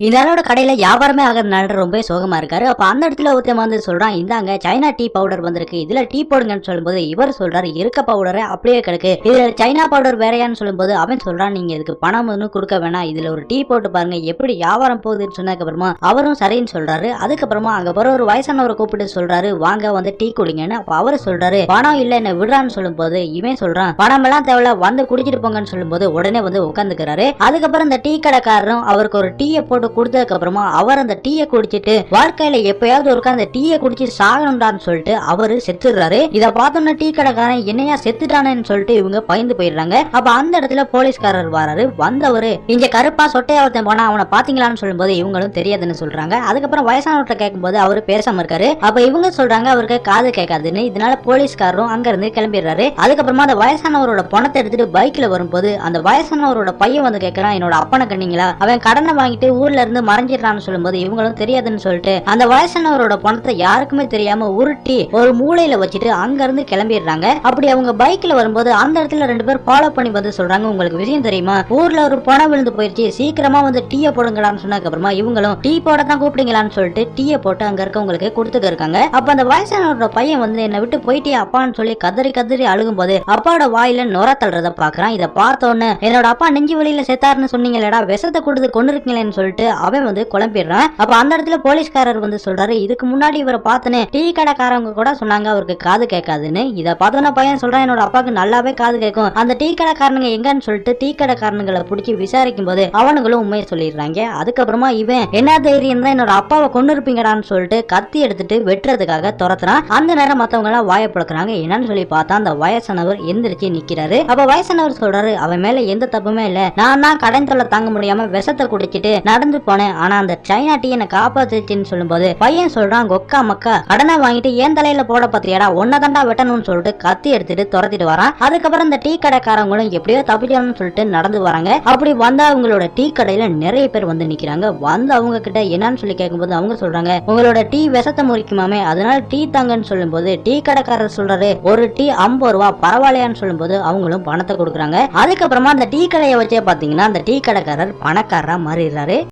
இந்த ஆளோட கடையில வியாபாரமே ஆகிறதுனால ரொம்ப சோகமா இருக்காரு. அப்ப அந்த இடத்துல ஒருத்தன் வந்து சொல்றான், இந்தாங்க சைனா டீ பவுடர் வந்திருக்கு, இதுல டீ போடுங்கன்னு சொல்லும்போது இவர் சொல்றாரு, இருக்க பவுடரை அப்படியே கிடக்கு, இதுல சைனா பவுடர் வேறையான்னு சொல்லும்போது அவன் சொல்றான், நீங்க இதுக்கு பணம் ஒன்றும் கொடுக்க வேணாம், இதுல ஒரு டீ போட்டு பாருங்க எப்படி வியாபாரம் போகுதுன்னு சொன்னதுக்கு அப்புறமா அவரும் சரின்னு சொல்றாரு. அதுக்கப்புறமா அங்க போற ஒரு வயசானவரை கூப்பிட்டு சொல்றாரு, வாங்க வந்து டீ குடிங்கன்னு. அப்ப அவரு சொல்றாரு, பணம் இல்ல என்ன விடுறான்னு சொல்லும்போது இவன் சொல்றான், பணம் எல்லாம் தேவையில்ல வந்து குடிச்சிட்டு போங்கன்னு சொல்லும்போது உடனே வந்து உட்காந்துக்கிறாரு. அதுக்கப்புறம் இந்த டீ கடைக்காரரும் அவருக்கு ஒரு டீயை போட்டு கொடுத்ததுக்கு அப்புறமா அவர் அந்த டீயை குடிச்சிட்டு வாழ்க்கையில எப்பயாவது ஒருக்கா அந்த டீயை குடிச்சு சாகணும்டான்னு சொல்லிட்டு அவரு செத்துடுறாரு. இத பார்த்தோம்னா டீ கடைக்காரன் என்னையா செத்துட்டானேன்னு சொல்லிட்டு இவங்க பயந்து போயிடுறாங்க. அப்ப அந்த இடத்துல போலீஸ்காரர் வராரு. வந்தவரு இங்க கருப்பா சொட்டையா ஒருத்தன் போனா அவனை பாத்தீங்களான்னு சொல்லும்போது இவங்களும் தெரியாதுன்னு சொல்றாங்க. அதுக்கப்புறம் வயசானவர்கிட்ட கேட்கும்போது அவரு பேசாம இருக்காரு. அப்ப இவங்க சொல்றாங்க அவருக்கு காது கேட்காதுன்னு. இதனால போலீஸ்காரரும் அங்க இருந்து கிளம்பிடுறாரு. அதுக்கப்புறமா அந்த வயசானவரோட பணத்தை எடுத்துட்டு பைக்ல வரும்போது அந்த வயசானவரோட பையன் வந்து கேட்கறான், என்னோட அப்பனை கண்ணீங்களா, அவன் கடனை வாங்கிட்டு ஊர்ல இருந்து மறைஞ்சிடறான்னு சொல்லும்போது இவங்களும் தெரியாதுன்னு சொல்லிட்டு அந்த வயசானவரோட பணத்தை யாருக்குமே தெரியாம உருட்டி ஒரு மூளையில வச்சுட்டு அங்க இருந்து கிளம்பிடுறாங்க. அப்படி அவங்க பைக்ல வரும்போது அந்த இடத்துல ரெண்டு பேர் ஃபாலோ பண்ணி வந்து சொல்றாங்க, உங்களுக்கு விஷயம் தெரியுமா, ஊர்ல ஒரு பணம் விழுந்து போயிருச்சு, சீக்கிரமா வந்து டீயை போடுங்களான்னு சொன்னதுக்கு அப்புறமா இவங்களும் டீ போட தான் கூப்பிட்டீங்களான்னு சொல்லிட்டு டீயை போட்டு அங்க இருக்கவங்களுக்கு கொடுத்துட்டு இருக்காங்க. அப்ப அந்த வயசானவரோட பையன் வந்து என்னை விட்டு போயிட்டே அப்பான்னு சொல்லி கதறி கதறி அழுகும் போது அப்பாவோட வாயில நொர தள்ளுறத பாக்குறான். இதை பார்த்தோன்னு என்னோட அப்பா நெஞ்சு வழியில செத்தாருன்னு சொன்னீங்களா, விஷத்தை கொடுத்து கொண்டு இருக்கீங்களேன்னு சொல்லிட்டு அவன் வந்து குழம்பிடுறான். அப்ப அந்த இடத்துல போலீஸ்காரர் வந்து சொல்றாரு, இதுக்கு முன்னாடி இவரை பார்த்தனே டீ கடைக்காரங்க கூட சொன்னாங்க அவருக்கு காது கேட்காதுன்னு. இதை பார்த்தோன்னா பையன் சொல்றான், என்னோட அப்பாவுக்கு நல்லாவே காது கேட்கும், அந்த டீ கடைக்காரனுங்க எங்கன்னு சொல்லிட்டு டீ கடைக்காரனுங்களை பிடிச்சி விசாரிக்கும் போது அவனுங்களும் உண்மையை சொல்லிடுறாங்க. அதுக்கப்புறமா இவன் என்ன தைரியம் தான் என்னோட அப்பாவை கொண்டு இருப்பீங்கடான்னு சொல்லிட்டு கத்தி எடுத்துட்டு வெட்டுறதுக்காக துரத்துறான். அந்த நேரம் மத்தவங்க எல்லாம் வாயை பழக்கிறாங்க. என்னன்னு சொல்லி பார்த்தா அந்த வயசானவர் எந்திரிச்சு நிக்கிறாரு. அப்ப வயசானவர் சொல்றாரு, அவன் மேல எந்த தப்புமே இல்ல, நான் தான் கடன் தொல்லை தாங்க முடியாம விஷத்தை குடிச்சிட்டு நடந்து போனேன், ஆனா அந்த சைனா டீ என்ன காப்பாத்துச்சுன்னு சொல்லும்போது பையன் சொல்றான், கொக்கா மக்கா கடனை வாங்கிட்டு ஏன் தலையில போட பாத்தியாடா, ஒன்னதாண்டா வெட்டணும்னு சொல்லிட்டு கத்தி எடுத்துட்டு துரத்திட்டு வரான். அதுக்கப்புறம் இந்த டீ கடைக்காரங்களும் எப்படியோ தப்பிக்கணும்னு சொல்லிட்டு நடந்து வராங்க. அப்படி வந்தா அவங்களோட டீ கடையில நிறைய பேர் வந்து நிக்கிறாங்க. வந்து அவங்க கிட்ட என்னன்னு சொல்லி கேட்கும்போது அவங்க சொல்றாங்க, உங்களோட டீ விஷத்தை முறிக்குமாமே, அதனால டீ தாங்கன்னு சொல்லும்போது டீ கடைக்காரர் சொல்றாரு, ஒரு டீ 50 ரூபா பரவாயில்லையான்னு சொல்லும்போது அவங்களும் பணத்தை கொடுக்குறாங்க. அதுக்கப்புறமா அந்த டீ கடையை வச்சே பாத்தீங்கன்னா அந்த டீ கடைக்காரர் பணக்காரரா மாறிடுறாரு.